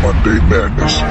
Monday Madness.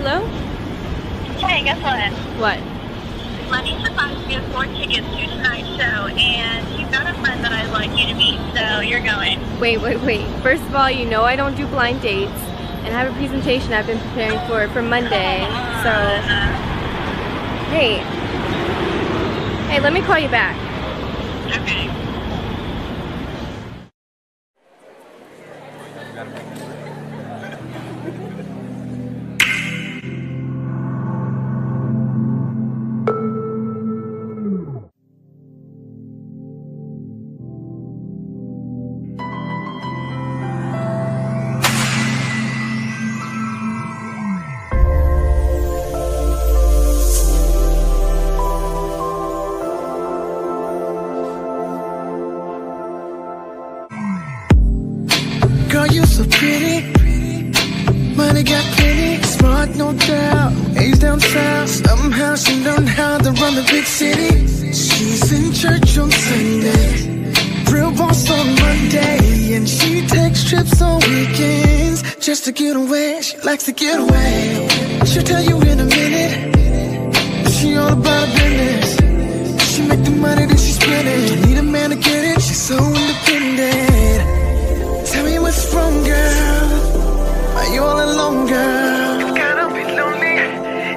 Hello? Hey, guess what? What? My niece decided to get 4 tickets to tonight's show, and she's got a friend that I'd like you to meet, so you're going. Wait. First of all, you know I don't do blind dates, and I have a presentation I've been preparing for Monday, so... Hey, let me call you back. Okay. Girl, you so pretty. Money got plenty. Smart, no doubt. Age down south. Somehow she learned how to run the big city. She's in church on Sunday, real boss on Monday, and she takes trips on weekends just to get away. She likes to get away. She'll tell you in a minute. She all about her business. She make the money that she spend it. Don't need a man to get it. She's so independent. Tell me what's wrong, girl. Are you all alone, girl? It's gotta be lonely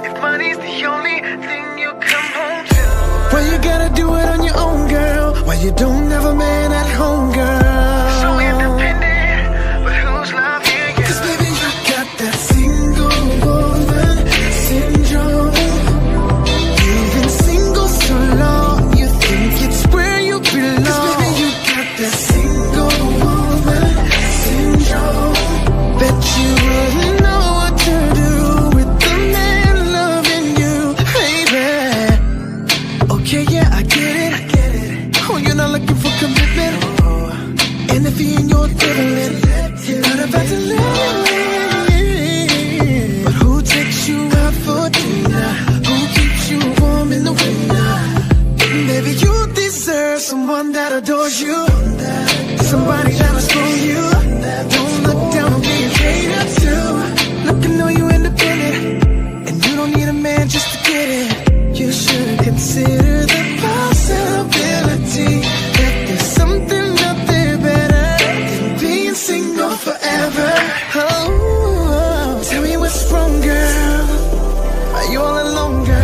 if money's the only thing you come home to. Why you gotta do it on your own, girl? Why you don't have a man at home, girl? So independent, but who's love here, yeah? 'Cause baby, you got that single woman syndrome. You've been single so long, you think it's where you belong. 'Cause baby, you got that single woman syndrome. Bet you wouldn't know what to do with the man loving you, baby. Okay, yeah, I get it. Oh, you're not looking for commitment. And if he ain't your equivalent, you're not about to live. But who takes you out for dinner? Who keeps you warm in the winter? Baby, you deserve someone that adores you, somebody that'll spoil you. Don't look down on being catered to. Look, I know you independent, and you don't need a man just to get it. You should consider the possibility that there's something out there better than being single forever. Oh, tell me what's wrong, girl. Are you all alone, girl?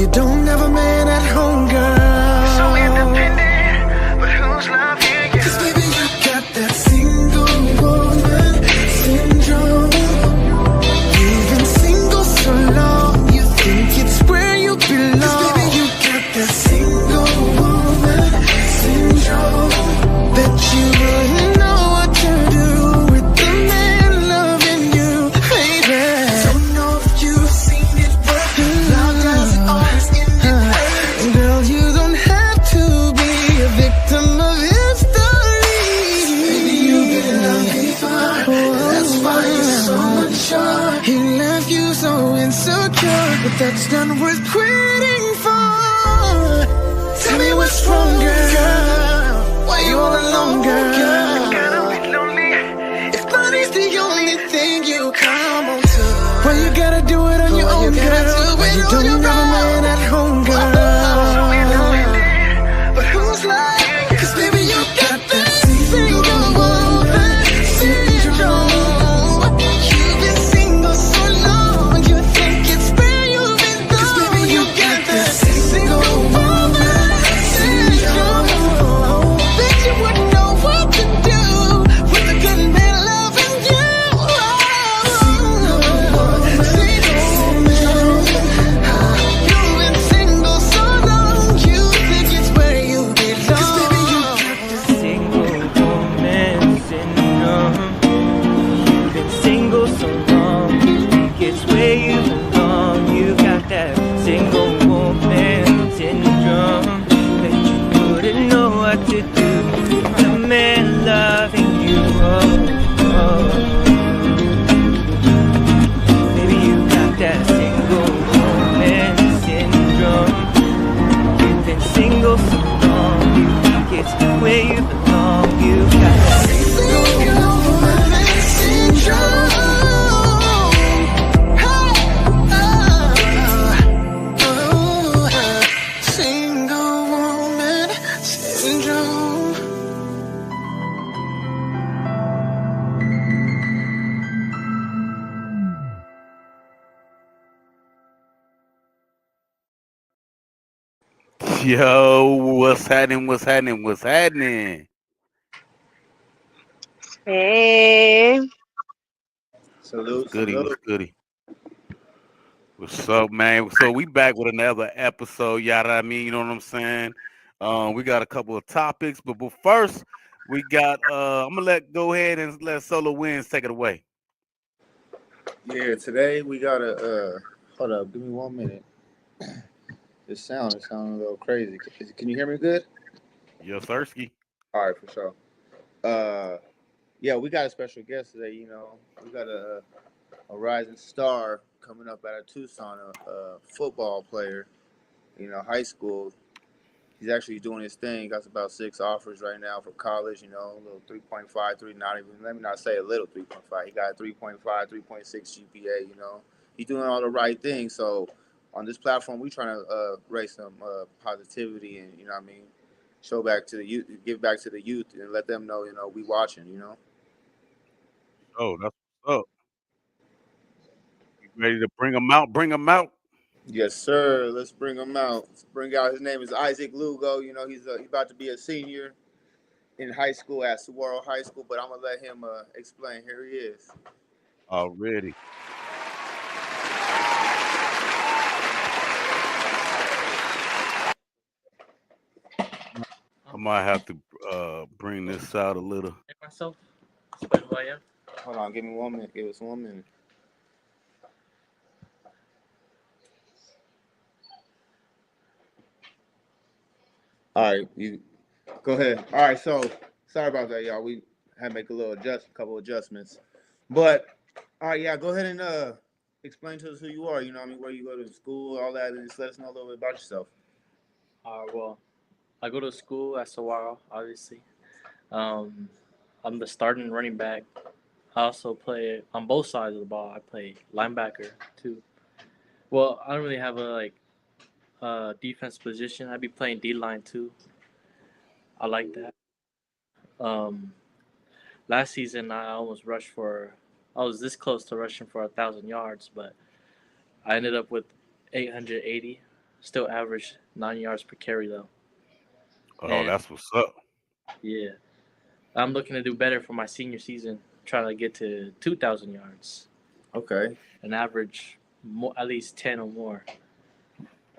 you don't have a man at home, girl. So independent, but who's loving you? 'Cause baby, you got that single woman syndrome. You've been single so long, you think it's where you belong. 'Cause baby, you got that single woman syndrome. That you wouldn't know what to do with the man loving you, baby. Don't know if you've seen it, but love doesn't always end it well. Girl, you don't have to be a victim of history. Baby, you've been loved before, that's why you're so unsure. He left you so insecure, but that's not worth quitting for. Tell me what's wrong, girl. Why you all alone, girl? Gotta be lonely. If money's the only thing you come on to, well, you gotta do it on your own, girl. When you don't have a man at home, girl. So independent, but who's lying? 'Cause baby, you got that single woman syndrome. You've been single so long, you think it's where you've been gone. 'Cause baby, you got that single woman syndrome. Bet you wouldn't know what to do with a good man loving you. Single woman syndrome. You've been single so long, you think it's where you belong. 'Cause baby, you got that Single woman syndrome. You've been single so long, you think it's where you belong. You got that single woman syndrome. That you wouldn't know what to do with the man loving you. Baby, you got that single woman syndrome. You've been single so long, you think it's where you belong. You got that single woman syndrome. Single woman syndrome. Yo, what's happening? What's happening? What's happening? Hey. What's Salute, goody? What's salute. goody? What's up, man? So we back with another episode. Yada, I mean, you know what I'm saying? We got a couple of topics, but first we got. I'm gonna go ahead and let Solo Winds take it away. Yeah, today we got a. Hold up, give me 1 minute. It sounded a little crazy. Can you hear me good? Yo, Sirski. All right, for sure. Yeah, we got a special guest today. You know, we got a rising star coming up out of Tucson, a football player. You know, high school. He's actually doing his thing. Got about 6 offers right now for college. You know, a little 3.5, 3, not even. Let me not say a little 3.5. He got a 3.5, 3.6 GPA. You know, he's doing all the right things. So on this platform, we trying to raise some positivity and you know what I mean, show back to the youth, give back to the youth, and let them know you know we watching. You know. Oh, that's what's up. You ready to bring them out? Bring them out. Yes, sir. Let's bring him out. Let's bring out. His name is Isaac Lugo. You know, he's about to be a senior in high school at Sahuaro High School. But I'm gonna let him explain. Here he is. Already. I might have to bring this out a little. myself. Explain who I am. Hold on, give me 1 minute. Give us 1 minute. All right, you go ahead. All right, so sorry about that, y'all. We had to make a couple adjustments. But all right, yeah, go ahead and explain to us who you are. You know, what I mean, where you go to school, all that, and just let us know a little bit about yourself. Well, I go to school at Sahuaro, obviously. Um, I'm the starting running back. I also play on both sides of the ball. I play linebacker too. Well, I don't really have a defense position. I'd be playing D line too. I like that. Um, Last season I almost rushed for. I was this close to rushing for 1,000 yards, but I ended up with 880. still average 9 yards per carry though. Oh, And that's what's up. yeah, I'm looking to do better for my senior season, trying to get to 2,000 yards Okay. and average more, at least 10 or more.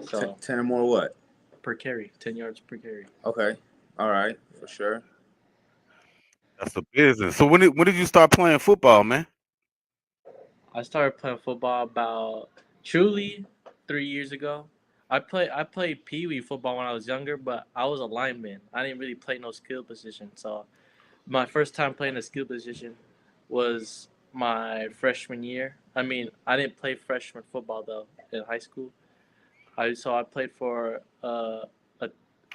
So 10 or more what? per carry, 10 yards per carry. Okay. All right. For sure. That's a business. So when did you start playing football, man? I started playing football about truly 3 years ago. I played pee wee football when I was younger, but I was a lineman. I didn't really play no skill position. So my first time playing a skill position was my freshman year. I mean, I didn't play freshman football though in high school. I played for a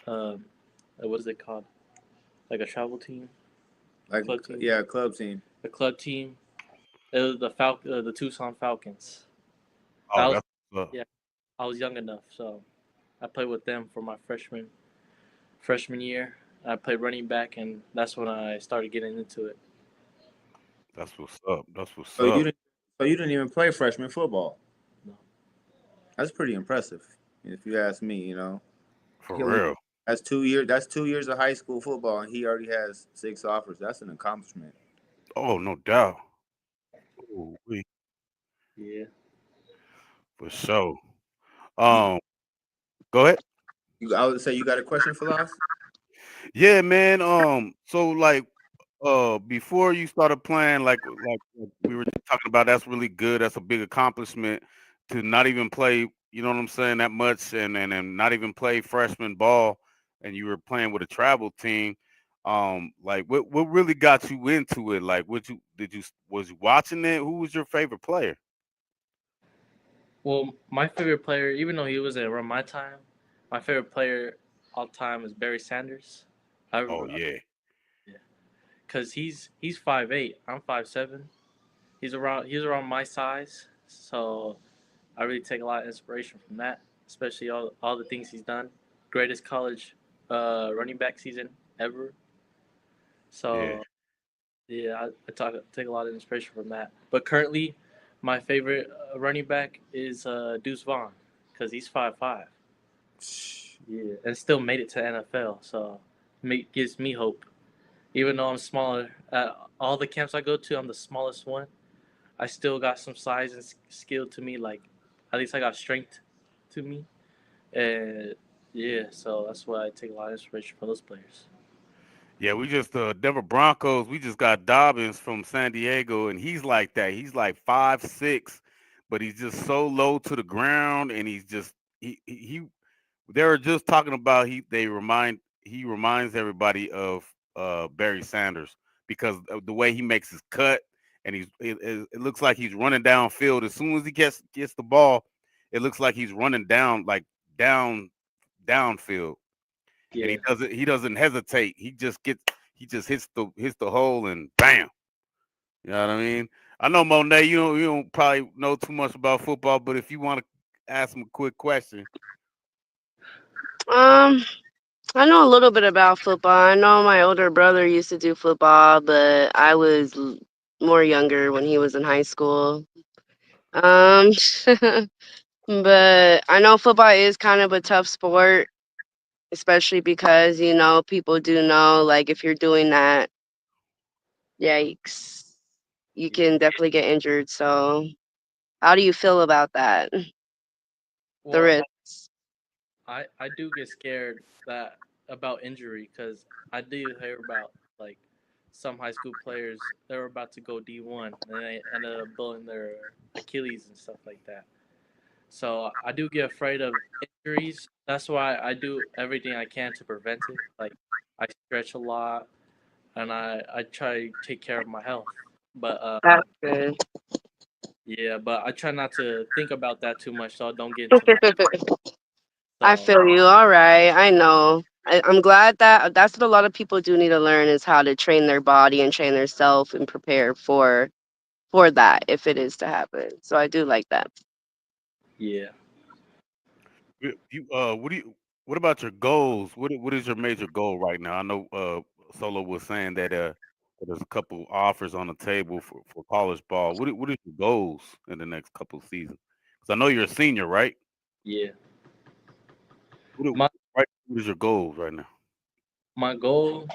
um what is it called? Like a travel team, Like, club team, yeah, club team. a club team. It was the Tucson Falcons. That Oh, was that's what's up. yeah. I was young enough, so I played with them for my freshman year. I played running back, and that's when I started getting into it. That's what's up. That's what's So you up. didn't. So you didn't even play freshman football. No. That's pretty impressive, if you ask me. For He only real. that's 2 years. That's 2 years of high school football, and he already has 6 offers. That's an accomplishment. Oh, no doubt. Ooh, Yeah. for sure. You, Um, Go ahead. I would say you got a question for us. Yeah, man. So like, before you started playing, like we were just talking about, that's really good. That's a big accomplishment to not even play. You know what I'm saying? That much, and not even play freshman ball, and you were playing with a travel team. Like what really got you into it? Like, was you watching it? Who was your favorite player? Well, my favorite player, even though he wasn't around my time, my favorite player all time is Barry Sanders. I, Oh yeah, Cause he's 5'8". I'm 5'7". He's around my size, so I really take a lot of inspiration from that, especially all the things he's done. Greatest college running back season ever. yeah. So yeah, I take a lot of inspiration from that. But currently, my favorite running back is Deuce Vaughn, because he's 5'5". Yeah, and still made it to NFL. So gives me hope. Even though I'm smaller, at all the camps I go to, I'm the smallest one. I still got some size and skill to me. Like at least I got strength to me. And yeah, so that's why I take a lot of inspiration from those players. Yeah, we just Denver Broncos. We just got Dobbins from San Diego, and he's like that. He's like 5'6", but he's just so low to the ground, and he's just he they were just talking about he reminds everybody of Barry Sanders because of the way he makes his cut, and it looks like he's running downfield as soon as he gets the ball. It looks like he's running down like down downfield, and Yeah. he doesn't hesitate. He just hits the hole and bam. You know what I mean? I know Monet, you don't probably know too much about football, but if you want to ask him a quick question. Um, I know a little bit about football. I know my older brother used to do football, but I was more younger when he was in high school. Um, but I know football is kind of a tough sport, especially because, people do know, like, if you're doing that, yikes, you Yeah. can definitely get injured. So, how do you feel about that? The Well, risks. I do get scared that about injury because I do hear about like some high school players they were about to go D1 and they ended up blowing their Achilles and stuff like that. So I do get afraid of injuries. That's why I do everything I can to prevent it. Like I stretch a lot and I try to take care of my health. But That's good. yeah, but I try not to think about that too much so I don't get into I so feel you. All right. I know. I'm glad that that's what a lot of people do need to learn is how to train their body and train their self and prepare for that if it is to happen. So I do like that. yeah. What about your goals? What is your major goal right now? I know Solo was saying that there's a couple offers on the table for college ball. What is your goals in the next couple of seasons? Because I know you're a senior, right? Yeah. My What is your goals right now? my goal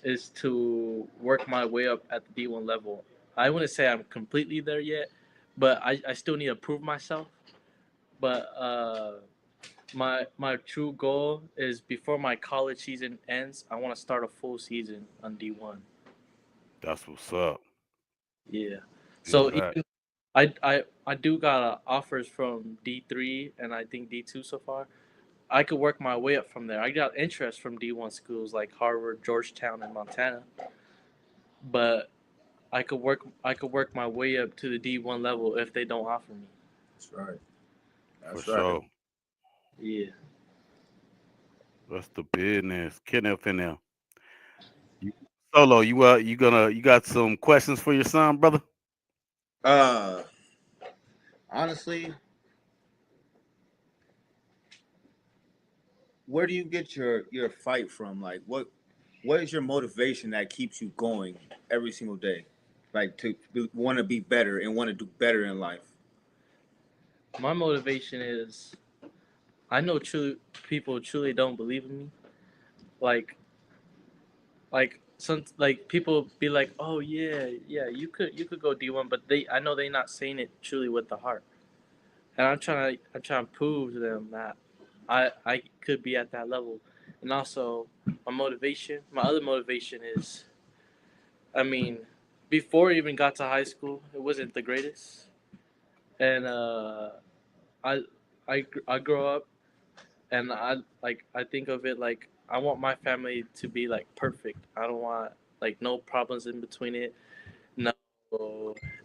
is to work my way up at the D1 level. I wouldn't say I'm completely there yet, but I still need to prove myself. But my true goal is before my college season ends, I want to start a full season on D1. That's what's up. Yeah. Feel So that. even I do got offers from D3 and I think D2 so far. I could work my way up from there. I got interest from D1 schools like Harvard, Georgetown, and Montana, but I could work my way up to the D1 level if they don't offer me. That's right. For That's right. sure. Yeah. That's the business. Kenneth in there. You, Solo, you got some questions for your son, brother? Uh, honestly, where do you get your fight from? Like, what is your motivation that keeps you going every single day? Like to want to be better and want to do better in life. My motivation is I know people truly don't believe in me. Like some people be like, "Oh yeah, yeah, you could go D1," but I know they not saying it truly with the heart. And I'm trying to prove to them that I could be at that level. And also my other motivation is, I mean, before I even got to high school, it wasn't the greatest. And I I grow up and I think of it like I want my family to be like perfect. I don't want like no problems in between it, no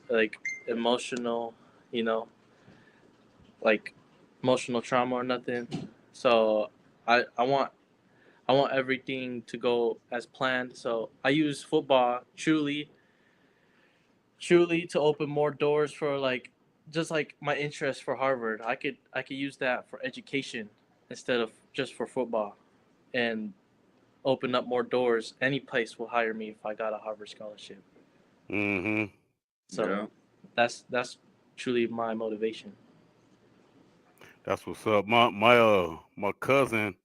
like emotional, you know, like emotional trauma or nothing. So I want everything to go as planned. So I use football truly to open more doors for like just like my interest for Harvard. I could use that for education instead of just for football, and open up more doors. Any place will hire me if I got a Harvard scholarship. Mm-hmm. Yeah. So that's truly my motivation. That's what's up. My cousin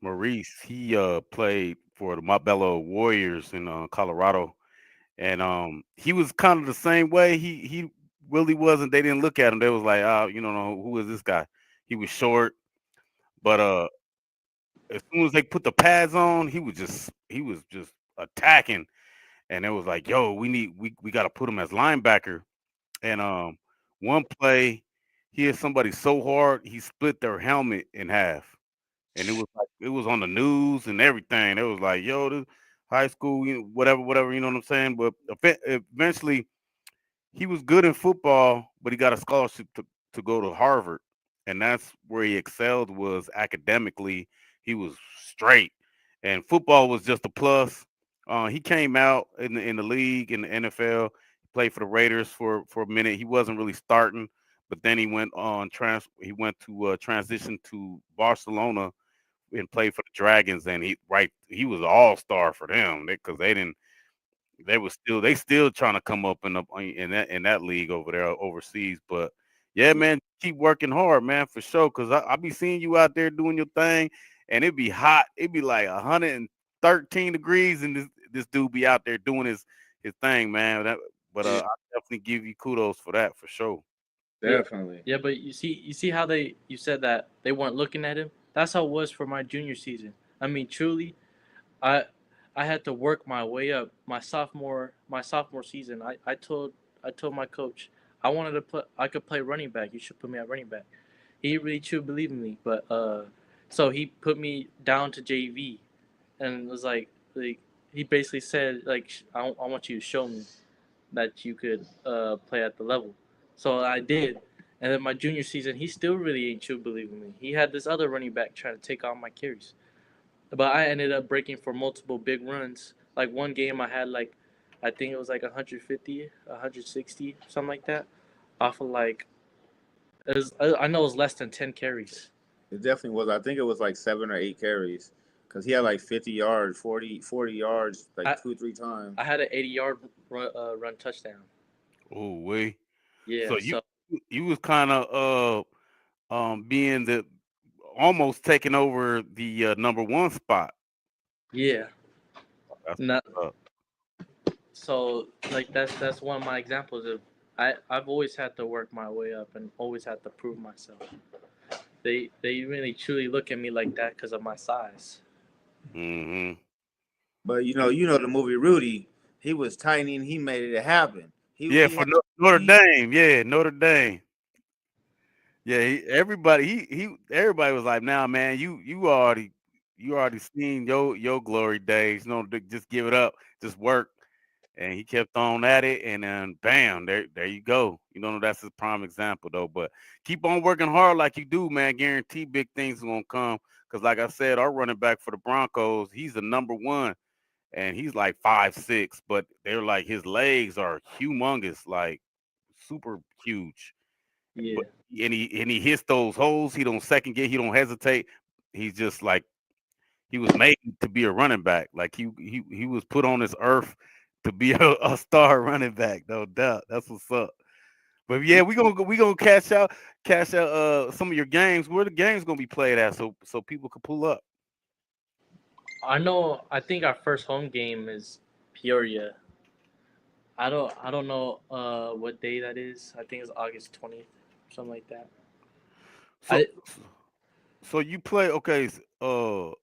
Maurice, he played for the Montbello Warriors in Colorado, and he was kind of the same way. He really wasn't. They didn't look at him. They was like, you don't know who is this guy. He was short, but as soon as they put the pads on, he was just attacking, and it was like, yo, we got to put him as linebacker. And one play, he hit somebody so hard he split their helmet in half, and it was on the news and everything. It was like, yo, this high school, whatever, whatever, you know what I'm saying. But eventually, he was good in football, but he got a scholarship to go to Harvard, and that's where he excelled was academically. He was straight, and football was just a plus. He came out in the league in the NFL, played for the Raiders for a minute. He wasn't really starting, but then he went on He went to transition to Barcelona and played for the Dragons, and he was an all star for them because they still trying to come up in that league over there overseas. But yeah, man, keep working hard, man, for sure. Cause I be seeing you out there doing your thing, and it'd be hot. It'd be like 113 degrees, and this dude be out there doing his thing, man. But Yeah. I definitely give you kudos for that for sure. Yeah, Definitely. yeah, but you see how you said that they weren't looking at him. That's how it was for my junior season. I mean, truly, I I had to work my way up. My sophomore season, I told my coach I wanted to put I could play running back. You should put me at running back. He really truly believed in me, but so he put me down to JV, and it was like he basically said like I want you to show me that you could play at the level. So I did. And then my junior season, he still really ain't true believing me. He had this other running back trying to take all my carries. But I ended up breaking for multiple big runs. Like one game I had like I think it was like 150, 160, something like that. Off of like I know it was less than 10 carries. It definitely was. I think it was like 7 or 8 carries, because he had like 50 yards, 40 yards, like I 2 3 times. I had an 80-yard run touchdown. Oh, way. Yeah, So so you was kind of being the almost taking over the number one spot. Yeah. That's Not, what's up. so like that's one of my examples of I've always had to work my way up and always had to prove myself. They really truly look at me like that because of my size. Hmm. But the movie Rudy. He was tiny and he made it happen. Yeah, He for had Notre he, Dame. Yeah, Notre Dame. Yeah, everybody was like, "Nah, man, you already seen your glory days. Just give it up, just work." And he kept on at it, and then bam, there you go. That's his prime example though. But keep on working hard like you do, man. Guarantee big things are gonna come. Cause like I said, our running back for the Broncos, he's the number one, and he's like 5'6", but they're like his legs are humongous, like super huge. Yeah. But and he hits those holes. He don't second get. He don't hesitate. He's just like he was made to be a running back. Like he was put on this earth to be a star running back. No doubt. That's what's up. But yeah, we gonna cash out some of your games. Where the games gonna be played at, so people can pull up. I know. I think our first home game is Peoria. I don't know what day that is. I think it's August 20th, something like that. So I so you play okay. I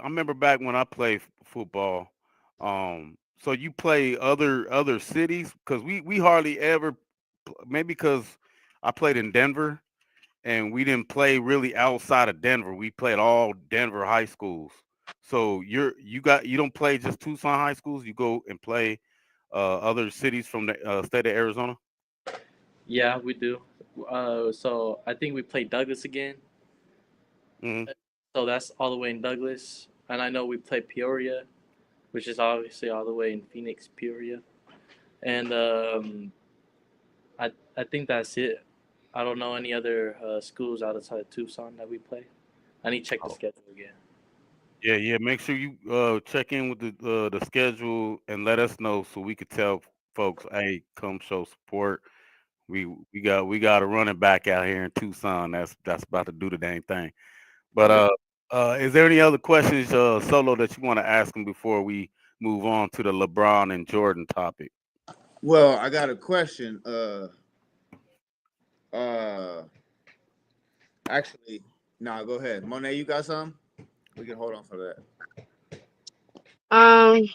remember back when I played football. So you play other cities because we hardly ever maybe because I played in Denver and we didn't play really outside of Denver. We played all Denver high schools. So you don't play just Tucson high schools. You go and play other cities from the state of Arizona. Yeah, we do. So I think we play Douglas again. Hmm. So that's all the way in Douglas, and I know we play Peoria, which is obviously all the way in Phoenix, Peoria, and I think that's it. I don't know any other schools outside of Tucson that we play. I need to check the schedule again. Yeah, yeah. Make sure you check in with the schedule and let us know so we could tell folks, hey, come show support. We got a running back out here in Tucson that's about to do the dang thing. But Yeah. is there any other questions, Solo, that you want to ask him before we move on to the LeBron and Jordan topic? Well, I got a question. Uh, actually, nah. Go ahead, Monet. You got some? We can hold on for that. Um,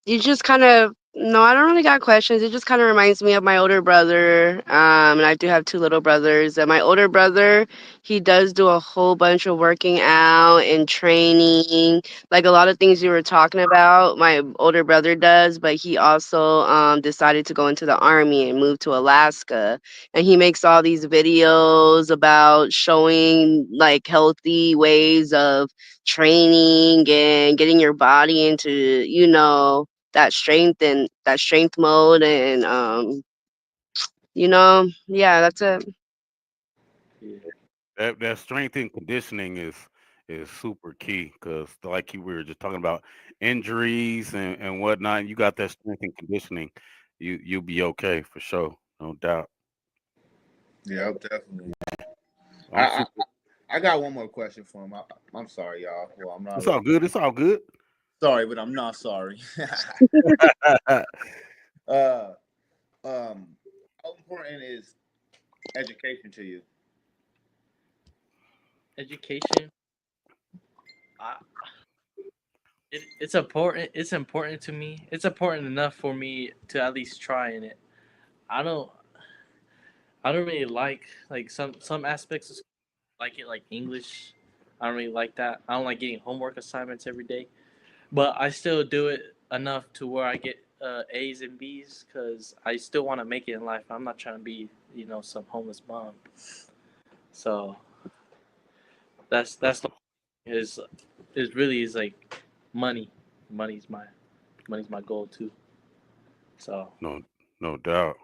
You just kind of no, I don't really got questions. It just kind of reminds me of my older brother. And I do have two little brothers. And my older brother, he does do a whole bunch of working out and training, like a lot of things you were talking about. My older brother does, but he also decided to go into the army and move to Alaska. And he makes all these videos about showing like healthy ways of training and getting your body into, that strength mode and yeah, that's it. Yeah. That strength and conditioning is super key because like we were just talking about injuries and whatnot. You got that strength and conditioning, you'll be okay for sure, no doubt. Yeah, definitely. I, I'm I super. I got one more question for him. I'm sorry, y'all. Well, I'm not It's all good. It's all good. sorry, but I'm not sorry. uh, how important is education to you? Education. I, it's important. It's important to me. It's important enough for me to at least try in it. I don't. I don't really like some aspects of school, like it like English. I don't really like that. I don't like getting homework assignments every day. But I still do it enough to where I get A's and B's because I still want to make it in life. I'm not trying to be some homeless bum. So that's the is really is like money. Money's my money's my goal too. So No, no doubt.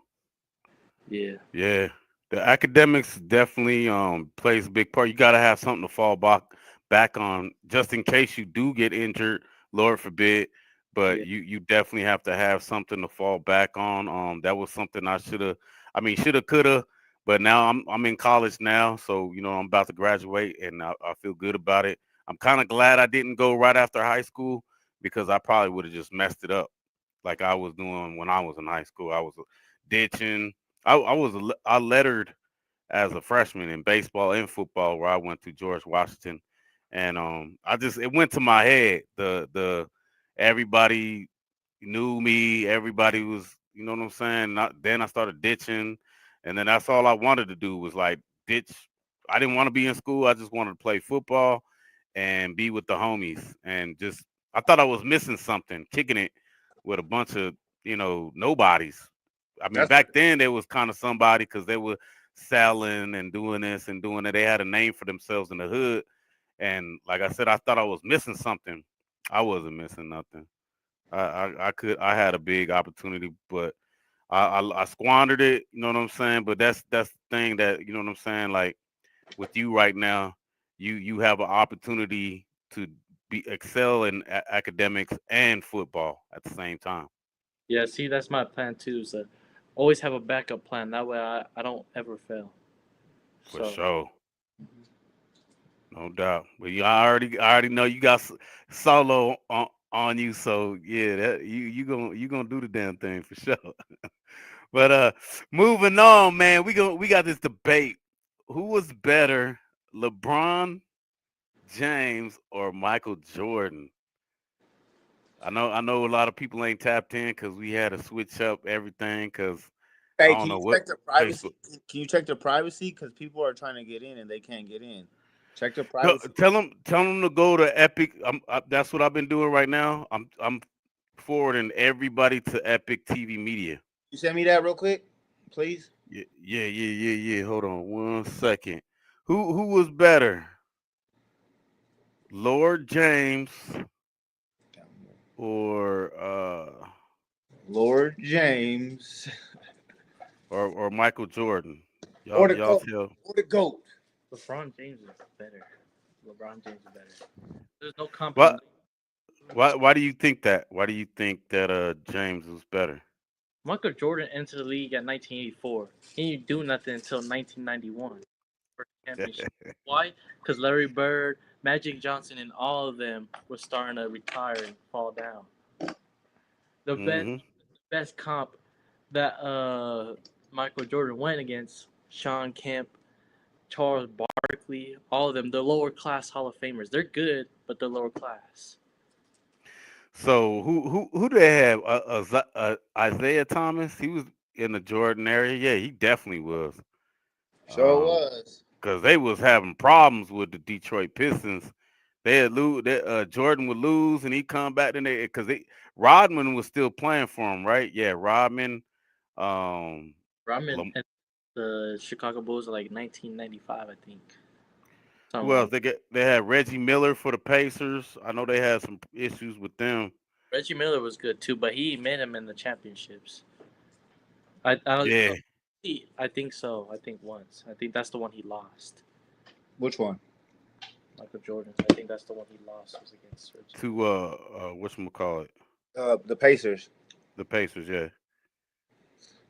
yeah, Yeah, the academics definitely plays a big part. You got to have something to fall back on just in case you do get injured, Lord forbid. But yeah, you definitely have to have something to fall back on. That was something I should have. I mean, shoulda, coulda, But now I'm in college now, so I'm about to graduate, and I feel good about it. I'm kind of glad I didn't go right after high school because I probably would have just messed it up like I was doing when I was in high school. I was ditching. I lettered as a freshman in baseball and football where I went to George Washington, and it went to my head. The everybody knew me. Everybody was, you know what I'm saying. Then I started ditching, and then that's all I wanted to do was like ditch. I didn't want to be in school. I just wanted to play football and be with the homies, and just I thought I was missing something, kicking it with a bunch of nobodies. I mean, That's back then they was kind of somebody because they were selling and doing this and doing that. They had a name for themselves in the hood, and like I said, I thought I was missing something. I wasn't missing nothing. I had a big opportunity, but I squandered it. You know what I'm saying? But that's the thing that you know what I'm saying. Like with you right now, you have an opportunity to be excel in academics and football at the same time. Yeah, see, that's my plan too. Is that always have a backup plan. That way, I don't ever fail. For So sure, no doubt. But I already know you got solo on you, so yeah, that you gonna do the damn thing for sure. But moving on, man, we got this debate. Who was better, LeBron James or Michael Jordan? I know a lot of people ain't tapped in because we had to switch up everything because I Hey, don't can know you what check the privacy? Facebook. Can you check the privacy? Because people are trying to get in and they can't get in. Check the Go, privacy. tell them to go to Epic. That's what I've been doing right now. I'm forwarding everybody to Epic TV Media. You send me that real quick, please. Yeah. Hold on one second. Who was better, Lord James or Lord James or Michael Jordan? or Y'all the y'all goat tell. or the goat. LeBron James is better. LeBron James is better. There's no What? competition. Why do you think that? Why do you think that James was better? Michael Jordan entered the league at 1984. He didn't do nothing until 1991 for the championship. Why? Because Larry Bird, Magic Johnson, and all of them were starting to retire and fall down. The best, Hmm. best comp that Michael Jordan went against Sean Kemp, Charles Barkley, all of them. The lower class Hall of Famers. They're good, but they're lower class. So who do they have? Isaiah Thomas. He was in the Jordan area. Yeah, he definitely was. Sure Um, was. because they was having problems with the Detroit Pistons. They had lose. Jordan would lose, and he come back. Then because Rodman was still playing for him, right? Yeah, Rodman. Um, Ramen Lam- and the Chicago Bulls are like 1995, I think. who Something else? like They had Reggie Miller for the Pacers. I know they had some issues with them. Reggie Miller was good too, but he made him in the championships. I Yeah. I think so. I think once. I think that's the one he lost. Which one? Michael Jordan's. I think that's the one he lost was against Reggie Miller. To whatchamacallit, The Pacers. the Pacers. Yeah.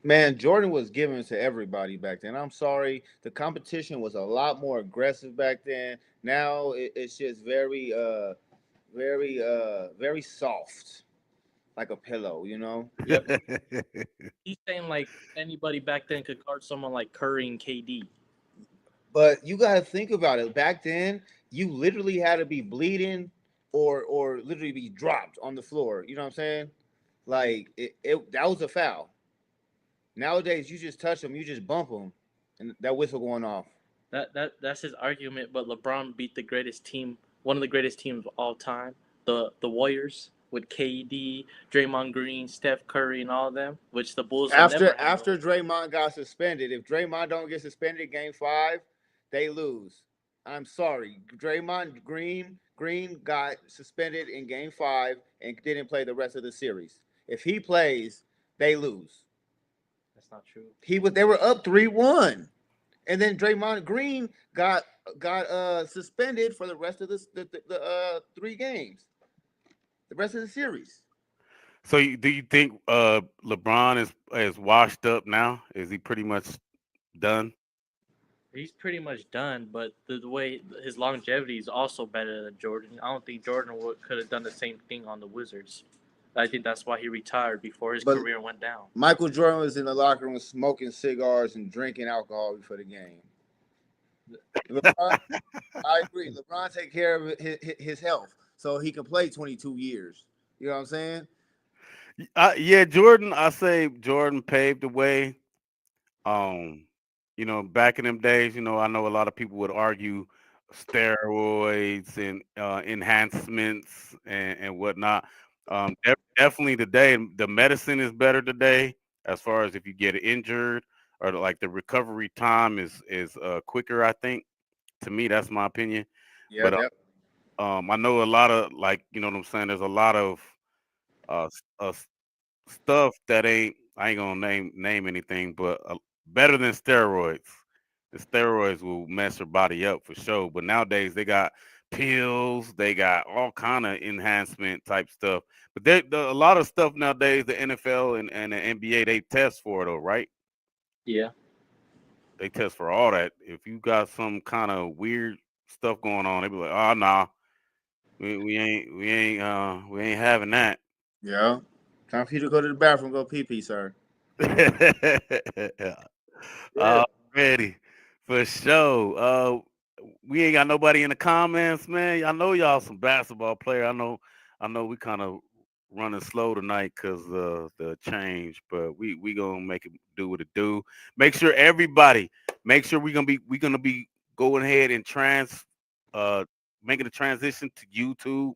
Man, Jordan was given to everybody back then. I'm sorry, the competition was a lot more aggressive back then. Now it's just very soft, like a pillow. Yep. He's saying like anybody back then could guard someone like Curry and KD. But you got to think about it. Back then, you literally had to be bleeding or literally be dropped on the floor. You know what I'm saying? Like that was a foul. Nowadays, you just touch them, you just bump them, and that whistle going off. That's his argument. But LeBron beat the greatest team, one of the greatest teams of all time, the Warriors with KD, Draymond Green, Steph Curry, and all of them, which the Bulls will never After have. after Draymond got suspended, if Draymond don't get suspended in Game 5, they lose. I'm sorry, Draymond Green got suspended in Game 5 and didn't play the rest of the series. If he plays, they lose. That's not true. They were up 3-1, and then Draymond Green got suspended for the rest of the 3 games, the rest of the series. So do you think LeBron is washed up now? Is he pretty much done? He's pretty much done, but the way his longevity is also better than Jordan. I don't think Jordan could have done the same thing on the Wizards. I think that's why he retired before his But career went down. Michael Jordan was in the locker room smoking cigars and drinking alcohol before the game. LeBron, I agree. LeBron take care of his health so he can play 22 years. You know what I'm saying? Yeah, Jordan. I say Jordan paved the way. Back in them days, I know a lot of people would argue steroids and enhancements and whatnot. Definitely today, the medicine is better today as far as if you get injured or like the recovery time is quicker. I think to me, that's my opinion. Yeah. But I know a lot of like what I'm saying. There's a lot of stuff that I ain't gonna name anything, but better than steroids. The steroids will mess your body up for sure. But nowadays they got pills, they got all kind of enhancement type stuff. But a lot of stuff nowadays, the NFL and the NBA, they test for it though, right? Yeah. They test for all that. If you got some kind of weird stuff going on, they be like, oh nah, we ain't having that. Yeah. Time for you to go to the bathroom, go pee, sir. Ready for sure. We ain't got nobody in the comments, man. I know y'all some basketball player. I know we kind of running slow tonight because the change, but we gonna make it do what it do. Make sure we're gonna be going ahead and making a transition to YouTube.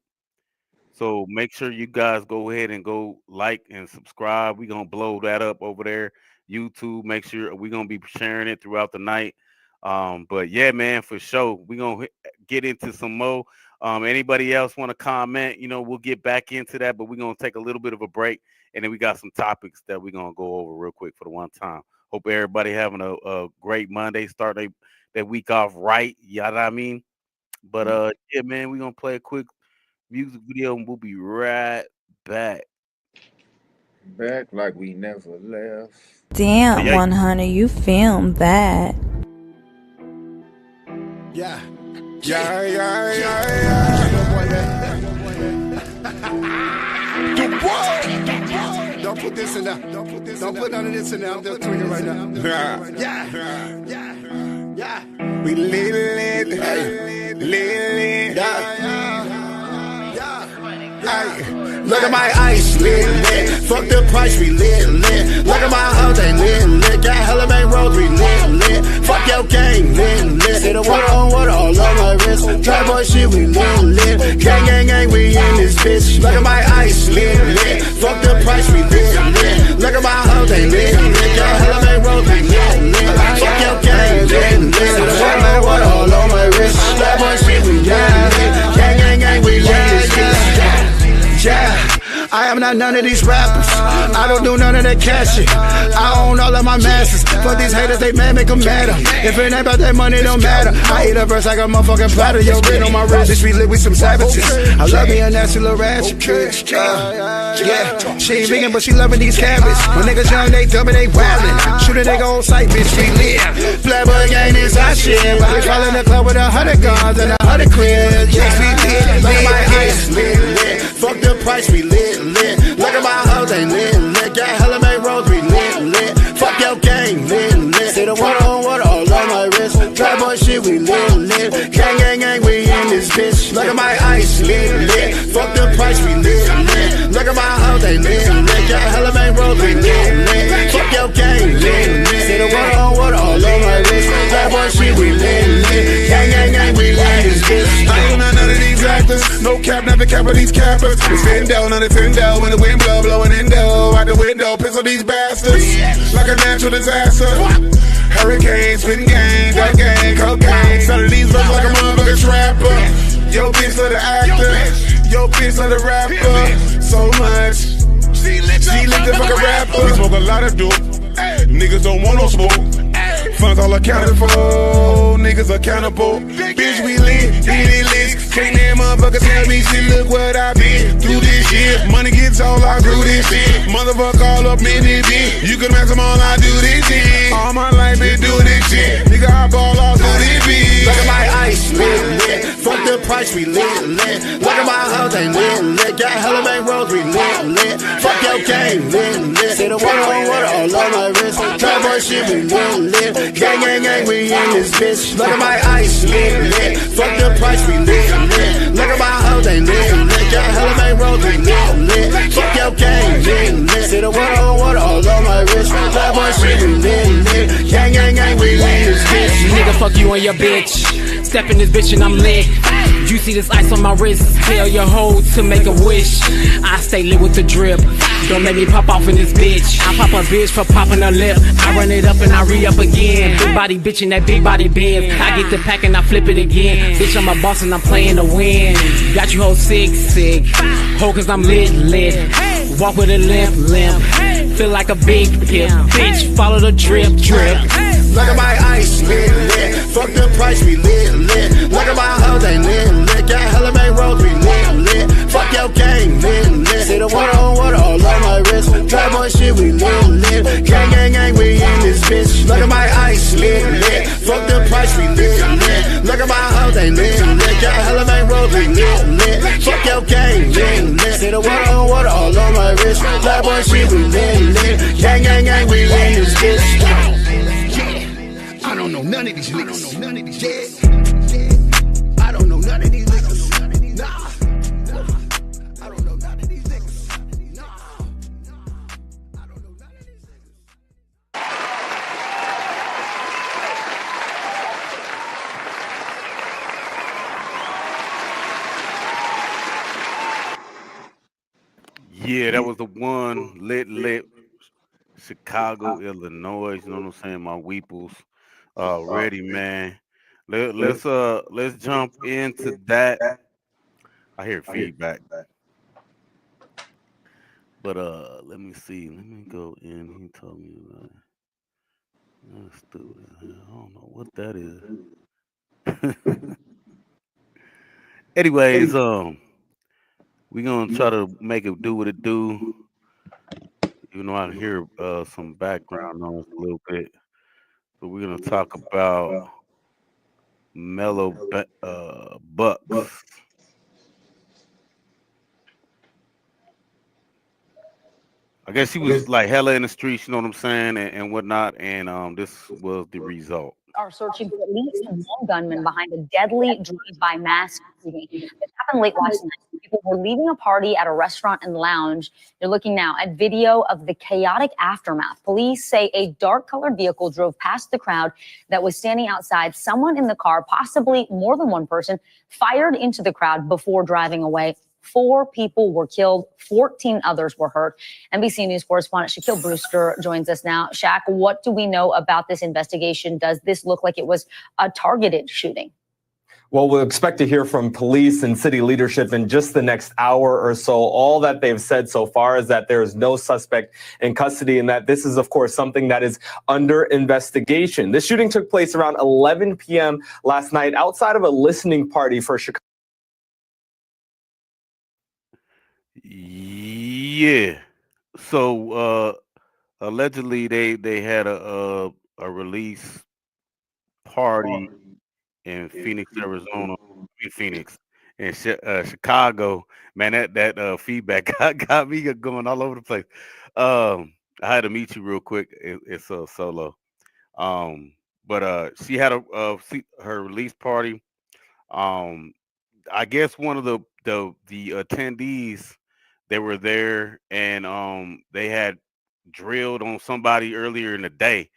So make sure you guys go ahead and go like and subscribe. We're going to blow that up over there. YouTube, make sure we're going to be sharing it throughout the night. But yeah, man, for sure. We're going to get into some more. Anybody else want to comment? We'll get back into that, but we're going to take a little bit of a break. And then we got some topics that we're going to go over real quick for the one time. Hope everybody having a great Monday, start their week off right. You know what I mean? But yeah, man, we're going to play a quick music video and we'll be right back. Back like we never left. Damn, 100, you filmed that. Yeah. Don't put this in there. Don't put none of this in there. I'm just doing it right now. Yeah. We lit. Look at my ice, lit. Fuck the price, we lit. Look at my hoes, they lit. Got hella main roads, we lit. Fuck your gang, lit. Say the water on water all on my wrist. Try boy shit, we lit. Gang, we in this bitch. Look at my ice, lit. Fuck the price, we lit. Look at my hoes, they lit. Got hella main roads, we lit. Fuck your gang, lit. Say the water on water all on my wrist. Try boy shit, we lit. Gang, we in this bitch. Yeah, I am not none of these rappers. I don't do none of that cash shit. I own all of my masters. Fuck these haters, they mad, make them matter. If it ain't about that money, it don't matter. I eat a verse like a motherfucking platter. Yo, red on my wrist, bitch, we live with some savages. I love me a nasty little ratchet. Yeah, she ain't vegan, but she loving these cabbage. When niggas young, they dumb and they wildin'. Shoot a nigga on sight, bitch, we live. Black boy gang is our shit. We callin' the club with 100 guns and 100 cribs. Yes, we lit. Look at my ice, lit. Fuck the price, we lit. Look at my hoes, they lit. Got hella main roads, we lit. Fuck your gang, lit. Say the water on water all on my wrist. Try boy shit, we lit. Gang, we in this bitch. Look at my ice, lit. Fuck the price, we lit. Look at my hoes, they lit. Got hella main roads, we lit. Fuck your gang, lit. Say the water on water all on my wrist. Try boy shit, we lit. Gang, we in this bitch. I ain't none of these actors. No cap, never cap with these cappers. We spin down on the Tinder when the wind blow, blowing indo out the window. Piss on these bastards like a natural disaster. Hurricane, spitting gang, duck gang, cocaine. Selling these verses like a motherfucking trapper. Yo, bitch of the actor. Yo, bitch of the rapper. So much. She licked the fucking rapper. We smoke a lot of dope. Niggas don't want no smoke. Funds all accounted for, niggas accountable. Bitch, we lit. Can't name motherfuckers tell me shit, look what I been through this shit. Money gets all I grew this shit. Motherfucker all up in this bitch. You can match them all, I do this shit. All my life been doing this shit. Nigga, I ball all price, we lit. Look at my hoes, they lit. Got hella bank rolls, we lit. Fuck your game, lit. Say the water on water all on my wrist. Trap boy shit, we lit. Gang, we in this bitch. Look at my ice, lit. Fuck the price, we lit. Look at my hoes, they lit. Got hella bank rolls, we lit. Fuck your game, lit. Say the water on water all on my wrist. Trap boy shit, we lit. Gang, we in this bitch. Nigga, fuck you and your bitch. Step in this bitch and I'm lit. You see this ice on my wrist? Tell your hoe to make a wish. I stay lit with the drip. Don't make me pop off in this bitch. I pop a bitch for popping her lip. I run it up and I re-up again. Big body bitch in that big body Benz. I get the pack and I flip it again. Bitch, I'm a boss and I'm playing to win. Got you hoe sick. Hoe cause I'm lit. Walk with a limp. Feel like a big pimp. Bitch, follow the drip. Look at my ice, lit. Fuck the price, we lit. Look at my hoes, they lit. Got hella bank rolls, we lit. Fuck your gang, lit. Say the water on water all on my wrist. Trap boy shit, we lit. Gang, we in this bitch. Look at my ice, lit. Fuck the price, we lit. Look at my hoes, they lit. Got hella bank rolls, we lit. Fuck your gang, lit. Say the water on water all on my wrist. Trap boy shit, we lit. Gang, we in this bitch. I don't know none of these niggas. I don't know none of these niggas. Nah. I don't know none of these niggas. Nah. I don't know none of these niggas. Yeah, that was the one lit. Chicago, Illinois. You know what I'm saying? My weeples. Ready, man. Let's jump into that. I hear feedback. But let me see. Let me go in. He told me that's stupid. I don't know what that is. Anyways, we're gonna try to make it do what it do. Even though I hear some background noise a little bit. But we're gonna talk about Mellow Bucks. I guess he was like hella in the streets, you know what I'm saying, and whatnot. And this was the result. Are searching for at least one gunman behind a deadly drive-by mass shooting that happened late last night. People were leaving a party at a restaurant and lounge. You're looking now at video of the chaotic aftermath. Police say a dark-colored vehicle drove past the crowd that was standing outside. Someone in the car, possibly more than one person, fired into the crowd before driving away. 4 people were killed, 14 others were hurt. NBC News correspondent Shaquille Brewster joins us now. Shaq, what do we know about this investigation? Does this look like it was a targeted shooting? Well, we'll expect to hear from police and city leadership in just the next hour or so. All that they've said so far is that there is no suspect in custody and that this is, of course, something that is under investigation. This shooting took place around 11 p.m. last night outside of a listening party for Chicago. Yeah. So allegedly they had a release party in Phoenix, Arizona. Phoenix and Chicago. Man, that feedback got me going all over the place. I had to meet you real quick. It's a solo. But she had her release party. I guess one of the attendees, they were there and they had drilled on somebody earlier in the day,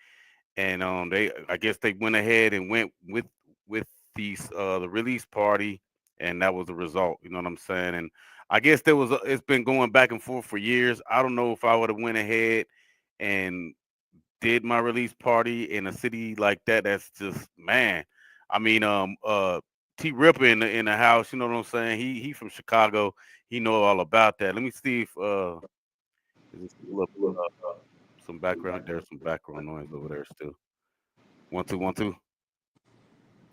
and I guess they went ahead and went with these the release party, and that was the result. You know what I'm saying? And I guess it's been going back and forth for years. I don't know if I would have went ahead and did my release party in a city like that. That's just, man. I mean, T Ripper in the house, you know what I'm saying? He from Chicago. He know all about that. Let me see if some background. There's some background noise over there still. 1 2 1 2.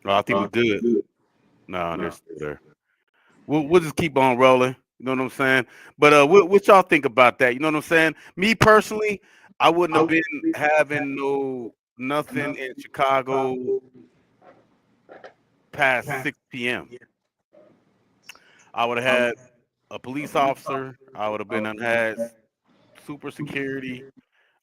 Oh, I think we're good. No, they're still there. We'll just keep on rolling. You know what I'm saying? But what y'all think about that? You know what I'm saying? Me personally, I wouldn't have been having nothing in Chicago past 6 p.m. I would have had a police officer. I would have been had super security.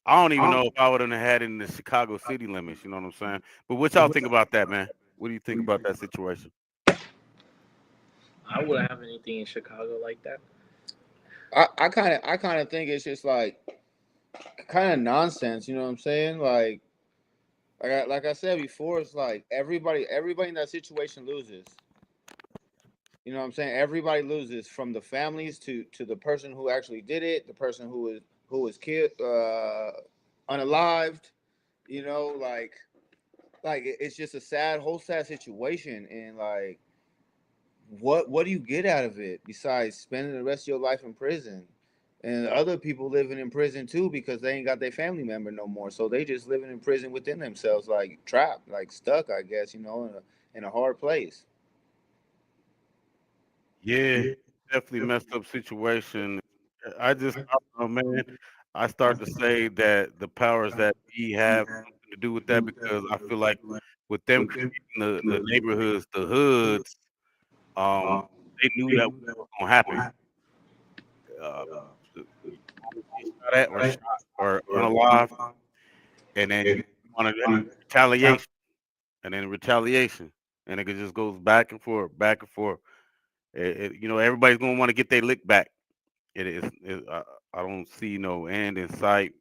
I don't even know if I would have had it in the Chicago city limits. You know what I'm saying? But what y'all think about that, man? What do you think about that situation? I wouldn't have anything in Chicago like that. I kind of think it's just like kind of nonsense. You know what I'm saying? Like I said before, it's like everybody in that situation loses. You know what I'm saying? Everybody loses, from the families to the person who actually did it, the person who was killed, unalived. You know, it's just a sad situation, and like, what do you get out of it besides spending the rest of your life in prison? And other people living in prison too, because they ain't got their family member no more, so they just living in prison within themselves, like trapped, like stuck, I guess, in a hard place. Yeah, definitely messed up situation. I don't know, man. I start to say that the powers that be have something to do with that because I feel like with them creating the neighborhoods, the hoods, um, they knew that was gonna happen. Uh, you get shot at or shot or unalive, and then you want to retaliation, and then retaliation, and it just goes back and forth, back and forth. Everybody's gonna want to get their lick back. It is. I don't see no end in sight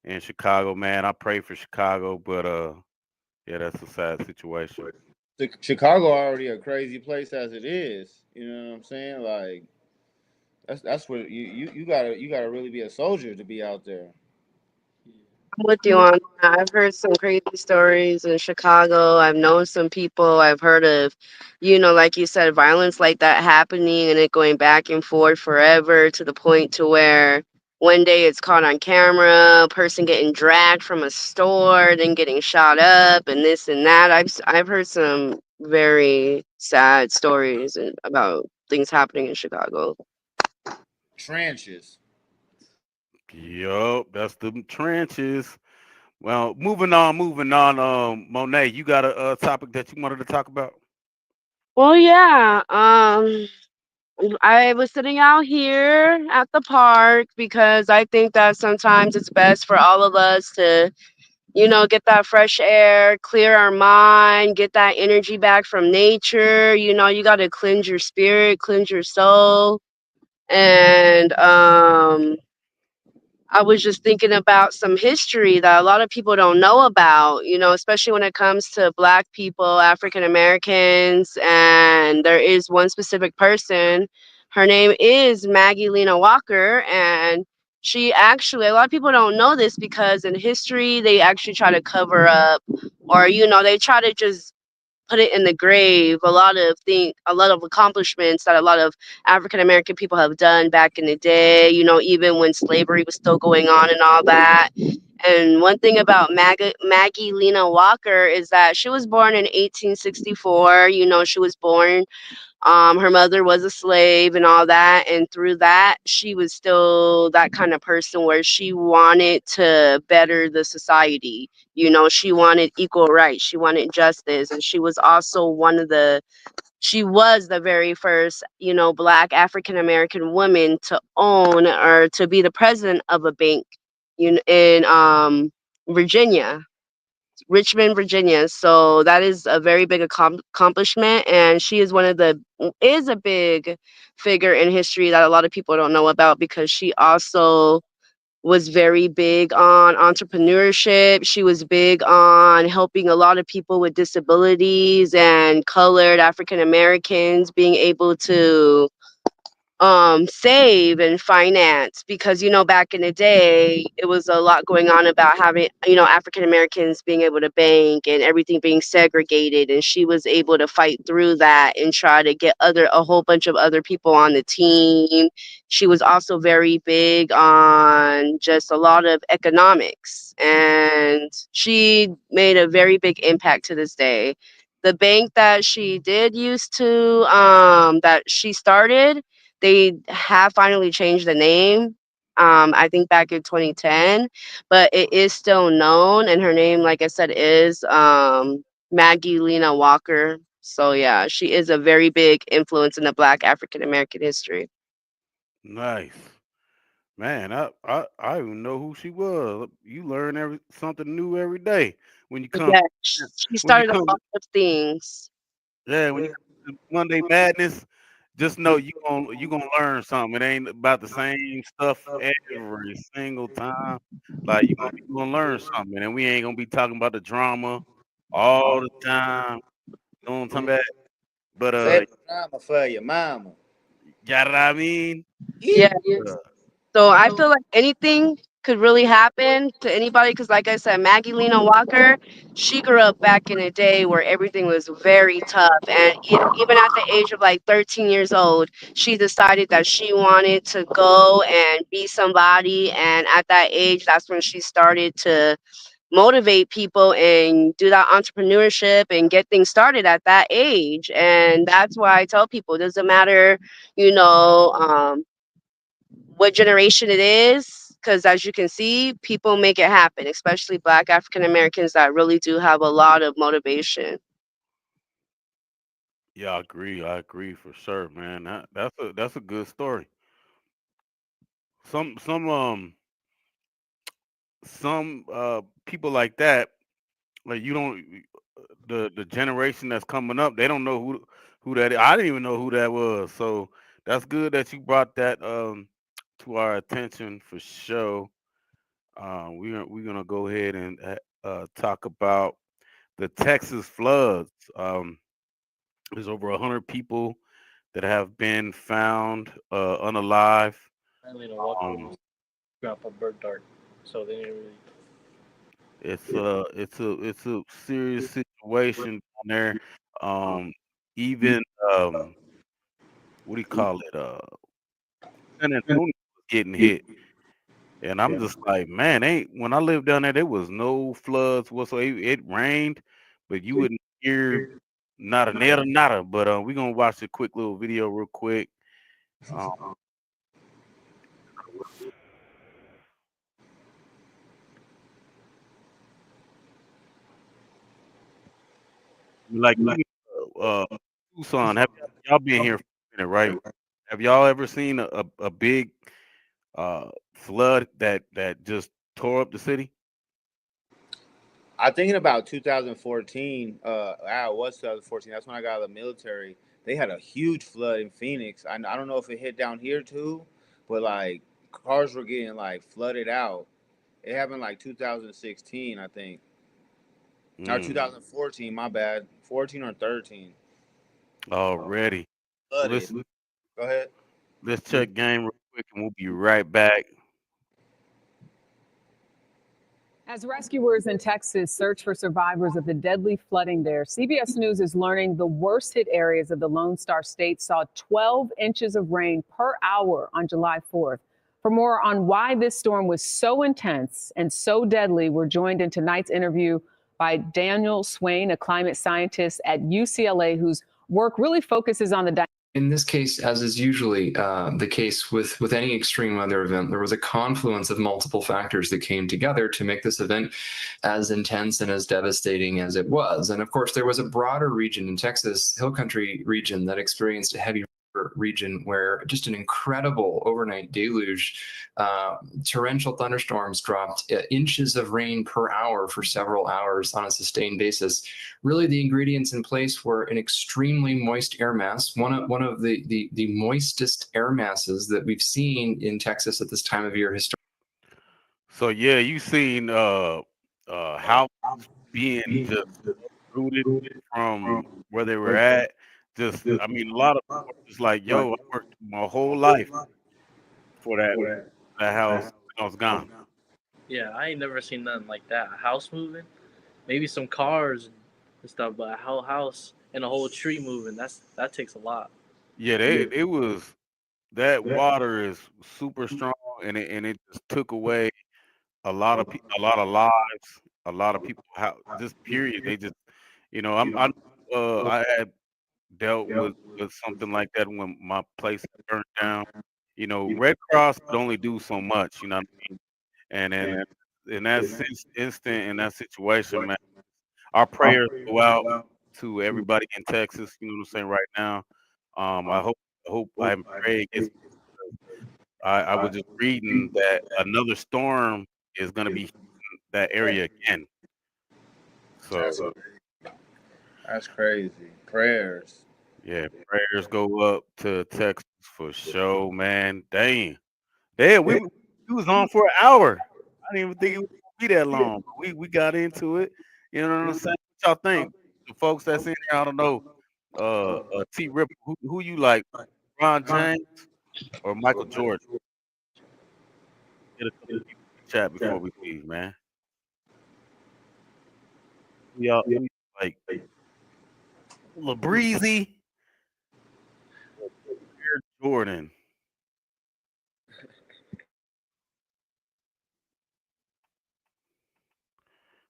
in Chicago, man. I pray for Chicago, but yeah, that's a sad situation. Chicago already a crazy place as it is. You know what I'm saying? Like, that's what you gotta really be a soldier to be out there. I'm with you on that. I've heard some crazy stories in Chicago. I've known some people. I've heard of, like you said, violence like that happening and it going back and forth forever to the point to where one day it's caught on camera, a person getting dragged from a store, then getting shot up, and this and that. I've heard some very sad stories about things happening in Chicago. Trenches. Yup, that's the trenches. Well, moving on, moving on. Monet, you got a topic that you wanted to talk about? Well, yeah. I was sitting out here at the park because I think that sometimes it's best for all of us to, get that fresh air, clear our mind, get that energy back from nature. You got to cleanse your spirit, cleanse your soul. And I was just thinking about some history that a lot of people don't know about, especially when it comes to Black people, African Americans. And there is one specific person. Her name is Maggie Lena Walker. And she actually, a lot of people don't know this because in history, they actually try to cover up, or, they try to just put it in the grave, a lot of accomplishments that a lot of African American people have done back in the day, even when slavery was still going on and all that. And one thing about Maggie Lena Walker is that she was born in 1864. She was born, her mother was a slave and all that, and through that she was still that kind of person where she wanted to better the society. She wanted equal rights, she wanted justice, and she was also she was the very first, Black African American woman to own or to be the president of a bank, in Virginia, Richmond, Virginia. So that is a very big accomplishment, and she is is a big figure in history that a lot of people don't know about because she also was very big on entrepreneurship. She was big on helping a lot of people with disabilities and colored African Americans being able to save and finance, because back in the day it was a lot going on about having, African Americans being able to bank and everything being segregated, and she was able to fight through that and try to get a whole bunch of other people on the team. She was also very big on just a lot of economics, and she made a very big impact to this day. The bank that she did used to that she started, they have finally changed the name, I think back in 2010, but it is still known, and her name, like I said, is Maggie Lena Walker. So yeah, she is a very big influence in the Black African American history. Nice. Man, I even know who she was. You learn something new every day when you come Yeah, she when you started a come lot of things. yeah, when you come to Monday Madness, just know you gonna learn something. It ain't about the same stuff every single time. Like you gonna learn something, and we ain't gonna be talking about the drama all the time. You know what I'm talking about? But Say drama for your mama. you got what I mean? Yeah. Uh, So I feel like anything could really happen to anybody because, like I said, Maggie Lena Walker, she grew up back in a day where everything was very tough. And even at the age of like 13 years old, she decided that she wanted to go and be somebody. And at that age, that's when she started to motivate people and do that entrepreneurship and get things started at that age. And that's why I tell people it doesn't matter, you know, what generation it is, because as you can see, people make it happen, especially Black African Americans that really do have a lot of motivation. yeah, I agree for sure, man. That's a good story. Some people like that, like you don't the generation that's coming up, they don't know who that is. I didn't even know who that was. So that's good that you brought that to our attention for sure. We're gonna go ahead and talk about the Texas floods. There's over 100 people that have been found unalive. Apparently, the walker Um, was dropped a bird dart, so they didn't really. it's a serious situation down there. Even what do you call it? San Antonio was getting hit, and I'm just like, man, ain't when I lived down there was no floods whatsoever. It rained, but you wouldn't hear nada nada nada. But we're gonna watch a quick little video real quick. Um, like Tucson, have y'all been here for a minute, right? Have y'all ever seen a big flood that just tore up the city? I'm thinking about 2014. It was 2014. That's when I got out of the military. They had a huge flood in Phoenix. I don't know if it hit down here too, but like cars were getting like flooded out. It happened like 2016, I think, or Mm, 2014. My bad, 14 or 13. already. Well, Flooded. Go ahead. let's check game real quick, and we'll be right back. As rescuers in Texas search for survivors of the deadly flooding there, CBS News is learning the worst hit areas of the Lone Star State saw 12 inches of rain per hour on July 4th. For more on why this storm was so intense and so deadly, we're joined in tonight's interview by Daniel Swain, a climate scientist at UCLA whose work really focuses on the in this case, as is usually the case with any extreme weather event, there was a confluence of multiple factors that came together to make this event as intense and as devastating as it was. And of course, there was a broader region in Texas, Hill Country region, that experienced a heavy region where just an incredible overnight deluge, torrential thunderstorms dropped inches of rain per hour for several hours on a sustained basis. Really, the ingredients in place were an extremely moist air mass, one of the moistest air masses that we've seen in Texas at this time of year historically. So yeah, you seen how being just rooted from where they were at. Just I mean, a lot of people are just like, yo, I worked my whole life for that house. I was gone. Yeah, I ain't never seen nothing like that. A house moving, maybe some cars and stuff, but a whole house and a whole tree moving. That takes a lot. Yeah, it was that water is super strong, and it just took away a lot of lives, a lot of people. How just period. They just I had dealt with something like that when my place burned down. Red Cross could only do so much. You know what I mean? And then in that instant, in that situation, man, our prayers go out to everybody in Texas. You know what I'm saying right now. I hope I pray it gets. I was just reading that another storm is going to be hitting that area again. So That's crazy. Prayers. yeah, prayers go up to Texas for sure, man. Dang, we was on for an hour. I didn't even think it was gonna be that long. We got into it. You know what I'm saying? What y'all think? The folks that's in here, I don't know. T. Rip, who you like? Ron James or Michael Jordan? Get a couple people in the chat before we leave, man. Who you like? LeBreezy or Air Jordan?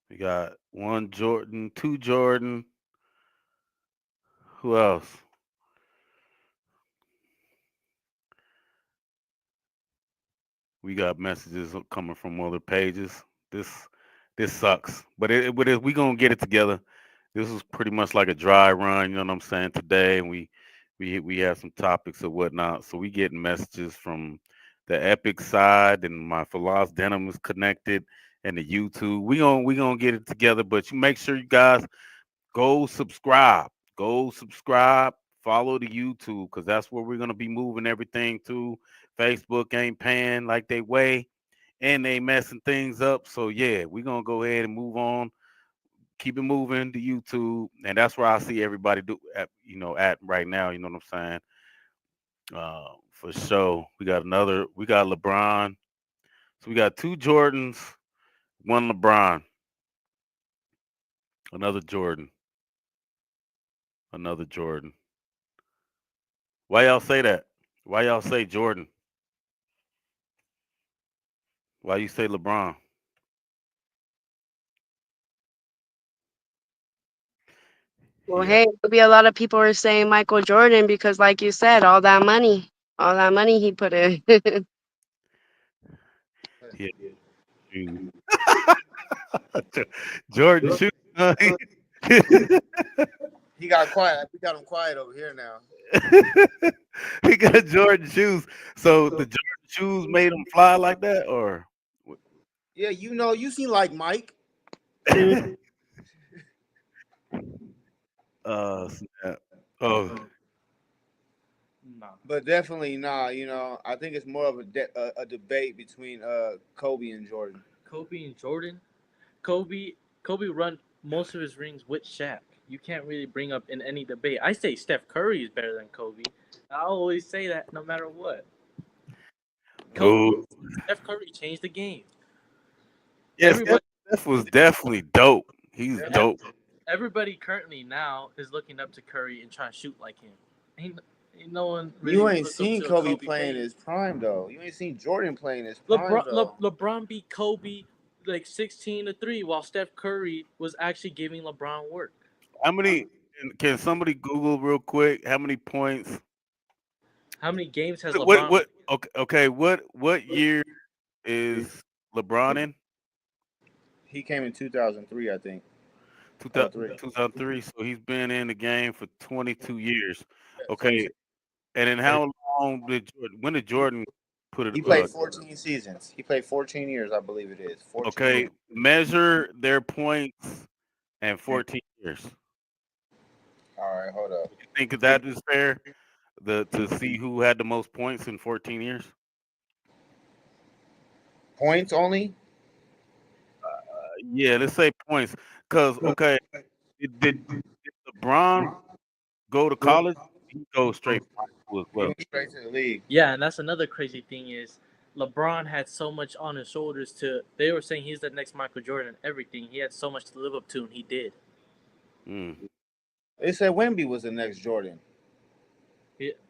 We got one Jordan, two Jordan. Who else? We got messages coming from other pages. This this sucks, but we gonna get it together. This was pretty much like a dry run. You know what I'm saying today, and we have some topics or whatnot. So we getting messages from the Epic side, and my Philosophy Denim is connected, and the YouTube. We gonna get it together. But you make sure you guys go subscribe. Go subscribe. Follow the YouTube because that's where we're gonna be moving everything to. Facebook ain't paying like they way, and they messing things up. So yeah, we're gonna go ahead and move on. Keep it moving to YouTube, and that's where I see everybody at right now. You know what I'm saying? For sure. We got LeBron. So we got two Jordans, one LeBron, another Jordan, another Jordan. Why y'all say that? Why y'all say Jordan? Why you say LeBron? Well, hey, there'll be a lot of people are saying Michael Jordan because, like you said, all that money he put in. Yeah, shoes. Jordan shoes. He got quiet. We got him quiet over here now. He got Jordan shoes. So the Jordan shoes made him fly like that, or Yeah, you seem like Mike. snap. Oh, But definitely nah. I think it's more of a debate between Kobe and Jordan. Kobe and Jordan. Kobe run most of his rings with Shaq. You can't really bring up in any debate. I say Steph Curry is better than Kobe. I always say that no matter what. oh. Steph Curry changed the game. Yes, Steph was definitely dope. He's dope. Everybody currently now is looking up to Curry and trying to shoot like him. Ain't no one really You ain't looked up seen to Kobe Kobe playing play. his prime though. You ain't seen Jordan playing his prime though. LeBron beat Kobe like 16-3, while Steph Curry was actually giving LeBron work. How many? Can somebody Google real quick? How many points? How many games has What? LeBron? What? Okay. What year is LeBron in? He came in 2003, I think. 2003. So he's been in the game for 22 years. Okay. And then how long when did Jordan put it? He played 14 seasons. He played 14 years, I believe it is. 14 Okay. years. Measure their points in 14 years. All right, hold up. You think that is fair? To see who had the most points in 14 years? Points only? Yeah, let's say points. Because, okay, did LeBron go to college? He goes straight to high school as He well. went straight to the league. Yeah, and that's another crazy thing is LeBron had so much on his shoulders to. They were saying he's the next Michael Jordan and everything. He had so much to live up to, and he did. They said Wemby was the next Jordan.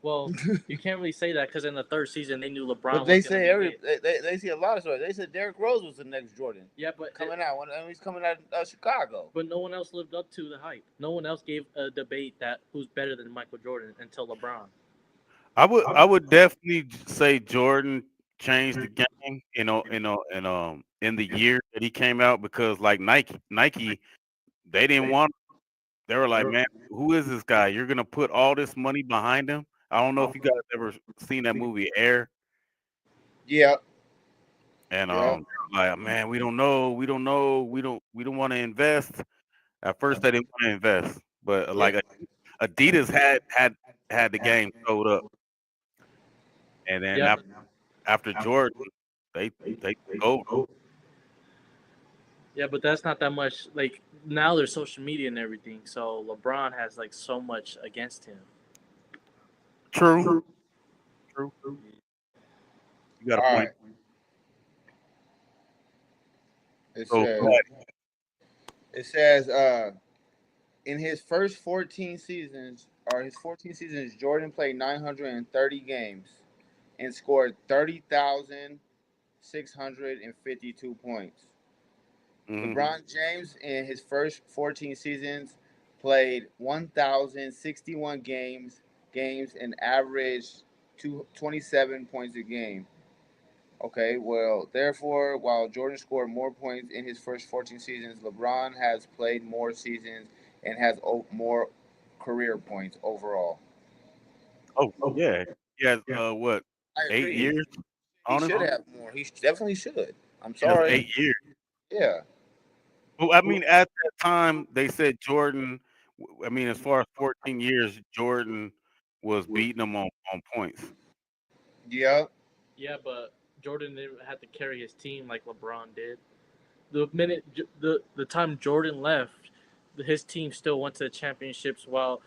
Well, you can't really say that because in the third season they knew LeBron. But they was say they see a lot of stories. They said Derrick Rose was the next Jordan. Yeah, but coming out when he's coming out of Chicago. But no one else lived up to the hype. No one else gave a debate that who's better than Michael Jordan until LeBron. I would definitely say Jordan changed the game, in the year that he came out because like Nike, they didn't want They were like, man, who is this guy? You're gonna put all this money behind him? I don't know if you guys ever seen that movie Air. Yeah. And Yeah. like, man, we don't know, we don't know, we don't want to invest. At first, they didn't want to invest, but like Adidas had the game sold up, and then Yeah. after Jordan, they go. Yeah, but that's not that much. Like now, there's social media and everything, so LeBron has like so much against him. True. You got a All point. right. It So says, go ahead. it says, in his first 14 seasons, Jordan played 930 games and scored 30,652 points. LeBron James in his first 14 seasons played 1,061 games and averaged 27 points a game. Okay, well, therefore, while Jordan scored more points in his first 14 seasons, LeBron has played more seasons and has more career points overall. Oh yeah, he has what I 8 years agree. He on him? should have more. He definitely should. I'm He has sorry. 8 years. Yeah. Well, I mean, at that time, they said Jordan. I mean, as far as 14 years, Jordan was beating him on points. Yeah. Yeah, but Jordan didn't have to carry his team like LeBron did. The time Jordan left, his team still went to the championships. While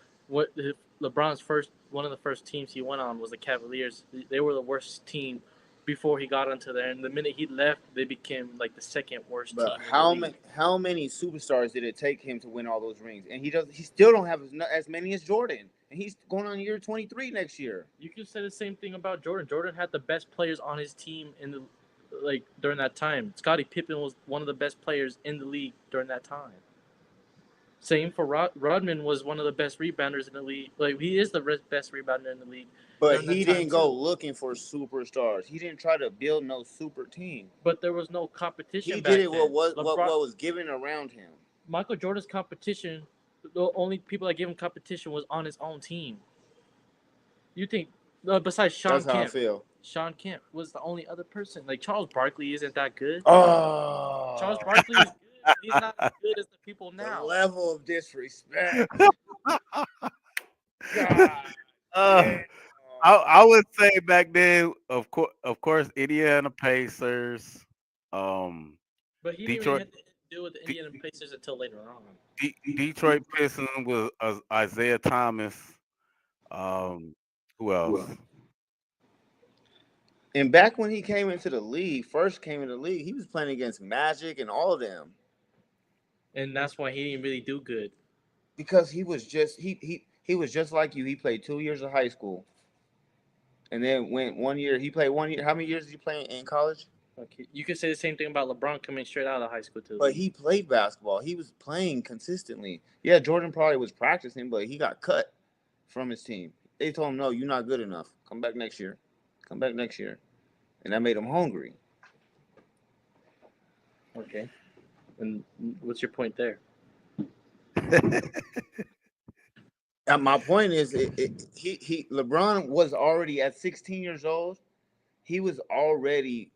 LeBron's first one of the first teams he went on was the Cavaliers. They were the worst team before he got onto there, and the minute he left, they became like the second worst But team in the league. how many superstars did it take him to win all those rings? And he still don't have as many as Jordan. And he's going on year 23 next year. You can say the same thing about Jordan. Jordan had the best players on his team in the during that time. Scottie Pippen was one of the best players in the league during that time. Same for Rodman was one of the best rebounders in the league. Like he is the best rebounder in the league. But he didn't go looking for superstars. He didn't try to build no super team. But there was no competition. He back did it then. what was given around him. Michael Jordan's competition, the only people that gave him competition was on his own team. You think besides Sean That's Kemp, how I feel. Sean Kemp was the only other person. Like Charles Barkley isn't that good. Oh, Charles Barkley is good. He's not as good as the people now. The level of disrespect. I would say back then, of course, Indiana Pacers. But he didn't Detroit. even have to deal with the Indiana Pacers until later on. Detroit Pistons was Isaiah Thomas. Who else? And back when he came into the league, he was playing against Magic and all of them. And that's why he didn't really do good. Because he was just he was just like you. He played 2 years of high school. And then went 1 year. He played 1 year. How many years did he play in college? Okay. You could say the same thing about LeBron coming straight out of high school too. But he played basketball. He was playing consistently. Yeah, Jordan probably was practicing, but he got cut from his team. They told him, no, you're not good enough. Come back next year. And that made him hungry. Okay. And what's your point there? My point is, LeBron was already at 16 years old. He was already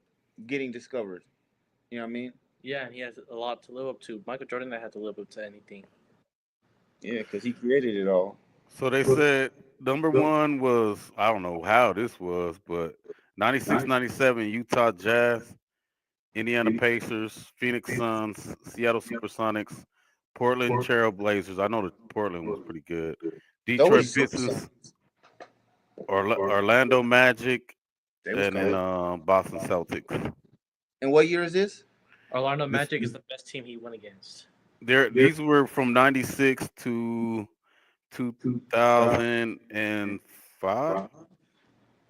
getting discovered. You know what I mean? Yeah, and he has a lot to live up to. Michael Jordan didn't have to live up to anything. Yeah, because he created it all. So they said number one was, I don't know how this was, but 96, 97 Utah Jazz, Indiana Pacers, Phoenix Suns, Seattle Supersonics, Portland Trail Blazers. I know that Portland was pretty good. Detroit Pistons, Orlando Magic, and then Boston Celtics. And what year is this? Orlando Magic is the best team he went against. These were from 96 to 2005.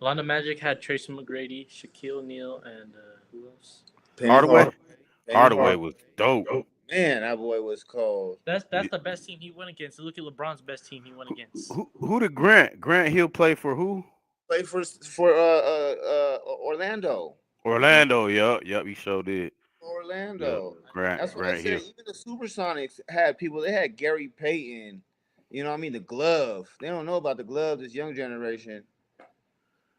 Orlando Magic had Tracy McGrady, Shaquille O'Neal, and who else? Hardaway was dope. Man, that boy was cold. That's the best team he went against. Look at LeBron's best team he went against. Who did Grant Hill play for? Who? Play for Orlando. Orlando, yep, he sure did. Orlando. Right, That's what I right said. here. Even the Supersonics had people. They had Gary Payton. You know what I mean? The glove. They don't know about the glove. This young generation.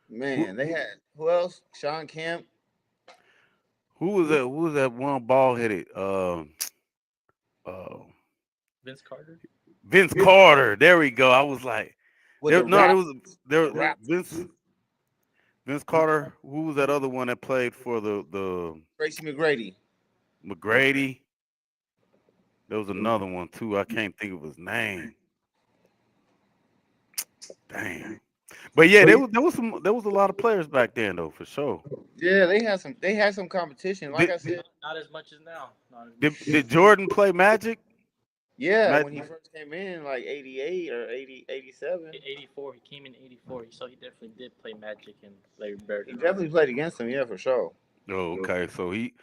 Man, they had who else? Sean Kemp. Who was that? Who was that one ball headed? Vince Carter. Vince Carter. There we go. I was like, With the there rap. was there The rap. Vince Carter. Who was that other one that played for the Tracy McGrady. McGrady? There was another one too. I can't think of his name. Dang. But yeah, there was a lot of players back then though, for sure. Yeah, they had some competition. Like I said, Not as much as now. Did Jordan play Magic? yeah, when he first came in, like 88 or 80, 87. 84. He came in 84, so he definitely did play Magic and Larry Bird. He definitely played against him, yeah, for sure. Oh, okay. So he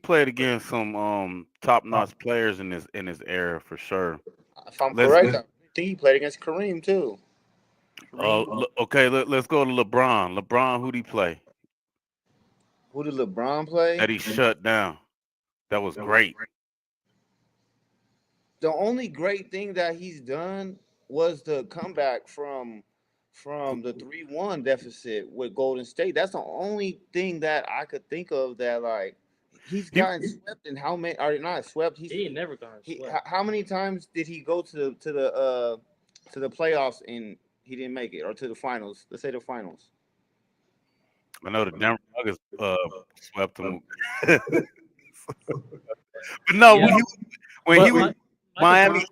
played against some top notch players in his era for sure. If I'm correct, I think he played against Kareem too. Okay, let's go to LeBron. LeBron, who'd he play? Who did LeBron play? That he shut down. That was great. The only great thing that he's done was the comeback from the 3-1 deficit with Golden State. That's the only thing that I could think of that like he's gotten swept in how many or not swept. He ain't never gotten swept. How many times did he go to the playoffs and he didn't make it, or to the finals? Let's say the finals. I know the Denver Nuggets swept him. But no, when he was Miami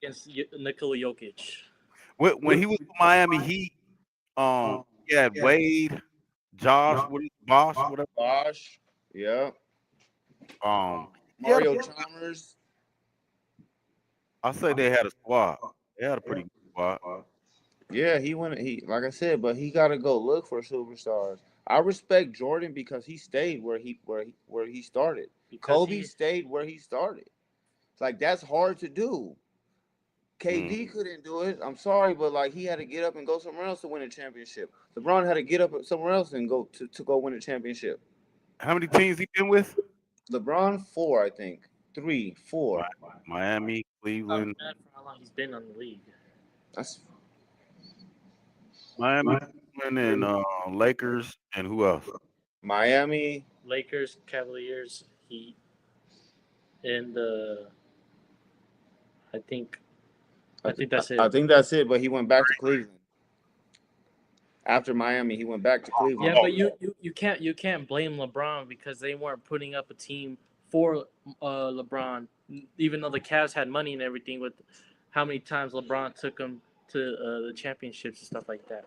against Nikola Jokic. When he was with Miami Heat, he had Wade, Bosch, whatever. Bosch, yeah. Mario Chalmers. I say they had a squad. They had a pretty good squad. Yeah, he like I said, but he got to go look for superstars. I respect Jordan because he stayed where he started. Kobe stayed where he started. Like that's hard to do. KD couldn't do it. I'm sorry, but like he had to get up and go somewhere else to win a championship. LeBron had to get up somewhere else and go to go win a championship. How many teams he been with? LeBron 4, I think. 3, 4. Miami, Cleveland. Not for how long he's been on the league. That's Miami, Cleveland, and Lakers, and who else? Miami, Lakers, Cavaliers, Heat, and I think that's it. I think that's it. But he went back to Cleveland. After Miami, he went back to Cleveland. Yeah, but you can't blame LeBron because they weren't putting up a team for LeBron, even though the Cavs had money and everything. With how many times LeBron took them to the championships and stuff like that.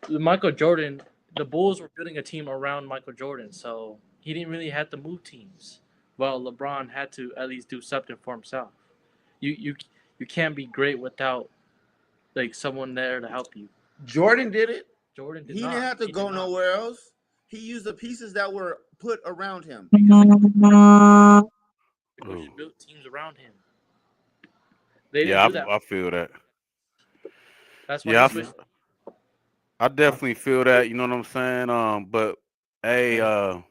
Michael Jordan, the Bulls were building a team around Michael Jordan, so he didn't really have to move teams. Well, LeBron had to at least do something for himself. You can't be great without like someone there to help you. Jordan did it. Jordan did He not. didn't have to go nowhere else. He used the pieces that were put around him. The coach built teams around him. They didn't do that. I feel that. That's why I definitely feel that. You know what I'm saying? But hey, I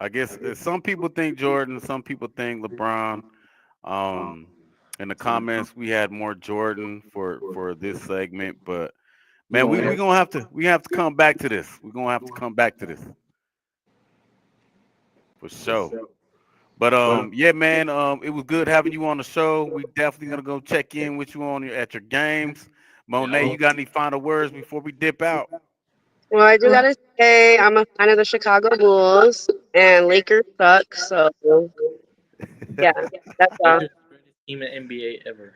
guess some people think Jordan, some people think LeBron. In the comments, we had more Jordan for this segment, but man, we have to come back to this. We're gonna have to come back to this for sure. But yeah, man, it was good having you on the show. We definitely gonna go check in with you at your games. Monet, you got any final words before we dip out? Well, I do gotta say I'm a fan of the Chicago Bulls, and Lakers suck. So yeah, that's all. Team in NBA ever.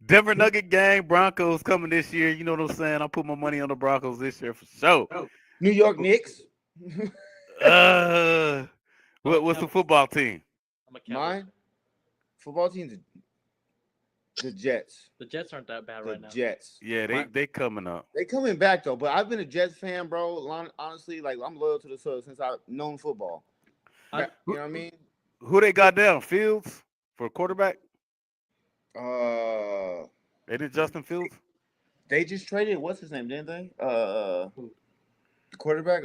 Denver Nugget gang, Broncos coming this year. You know what I'm saying? I put my money on the Broncos this year for sure. New York Knicks. What's the football team? Mine? Football team's the Jets. The Jets aren't that bad right now. The Jets. Yeah, they coming up. They coming back though. But I've been a Jets fan, bro. Honestly, like I'm loyal to the Sox since I've known football. You know what I mean? Who they got down? Fields for a quarterback? They did Justin Fields? They just traded what's his name, didn't they? The quarterback?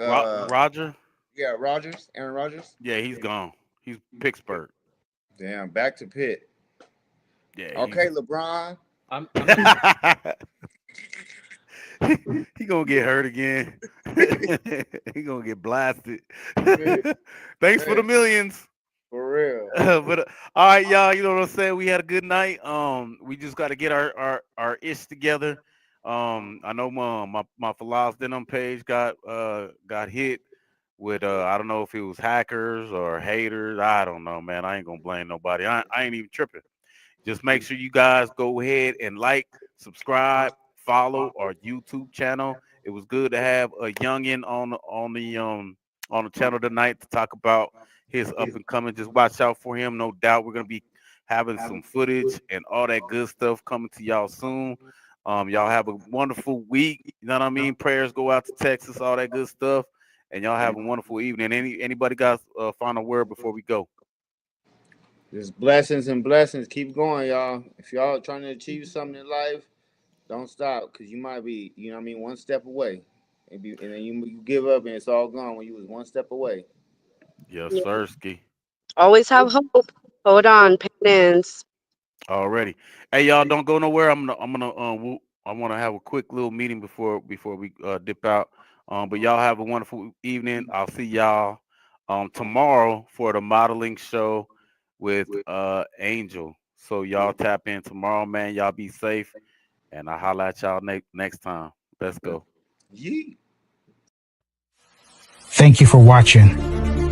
Roger. Yeah, Rodgers, Aaron Rodgers. Yeah, he's gone. He's Pittsburgh. Damn, back to Pitt. Yeah. Okay, LeBron. I'm He gonna get hurt again. He gonna get blasted. Thanks for the millions. For real. But all right, y'all. You know what I'm saying? We had a good night. We just got to get our ish together. I know my Falas Denim page got hit with I don't know if it was hackers or haters. I don't know, man. I ain't gonna blame nobody. I ain't even tripping. Just make sure you guys go ahead and like, subscribe, follow our YouTube channel. It was good to have a youngin on the channel tonight to talk about his up and coming. Just watch out for him. No doubt we're gonna be having some footage and all that good stuff coming to y'all soon. Y'all have a wonderful week. You know what I mean? Prayers go out to Texas, all that good stuff. And y'all have a wonderful evening. Anybody got a final word before we go? Just blessings and blessings. Keep going, y'all. If y'all trying to achieve something in life, don't stop, because you might be, you know what I mean, one step away. And then you give up and it's all gone when you was one step away. Yes, sir, Ski. Always have hope. Hold on, parents. Already. Hey, y'all, don't go nowhere. I want to have a quick little meeting before we dip out. But y'all have a wonderful evening. I'll see y'all tomorrow for the modeling show with Angel. So y'all tap in tomorrow, man. Y'all be safe, and I'll holler at y'all next time. Let's go. Yeet. Thank you for watching.